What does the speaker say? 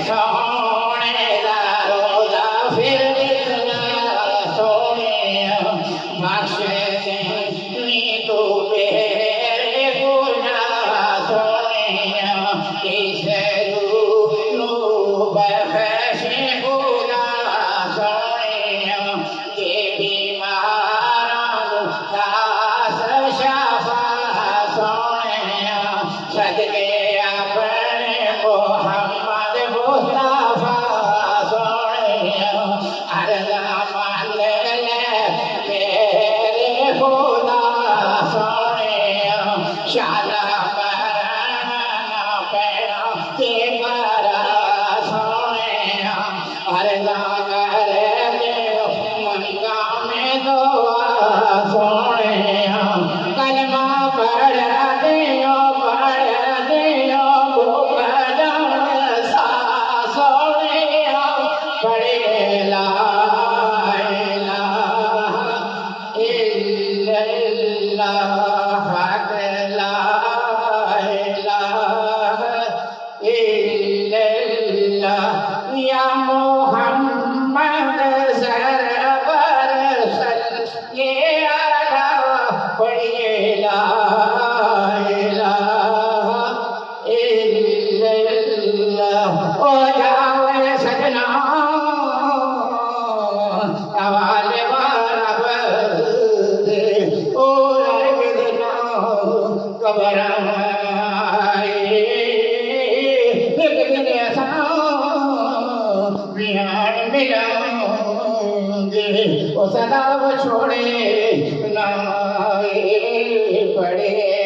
सोने दा रोजा फिर इतना सोने बख्शे नी तू मेरे गुनाह सोने इस रूह नू बख्शे गुनाह सोने के बीमारां खास शफा सोने सदके अपने मोहम्मद मुस्तफा सोने अर्ज़ मान ले मेरे खुदा सोने शाला मरना पैना के मरा सोने अर्ज़ करे मंगा में दुआ सोने कलमा पढ़ दियो सा सोने पढ़े ला इलाहा इल्लल्लाह ला इलाहा इल्लल्लाह या मोहम्मद सरवर ये आला पढ़िए ला इलाहा इल्लल्लाह ओ जावे सजना हवाले वाला बदे ओ अर्गदना कबर एक दिन ऐसा बिहार मिलाऊंगे वो सदा वो छोड़े ना पड़े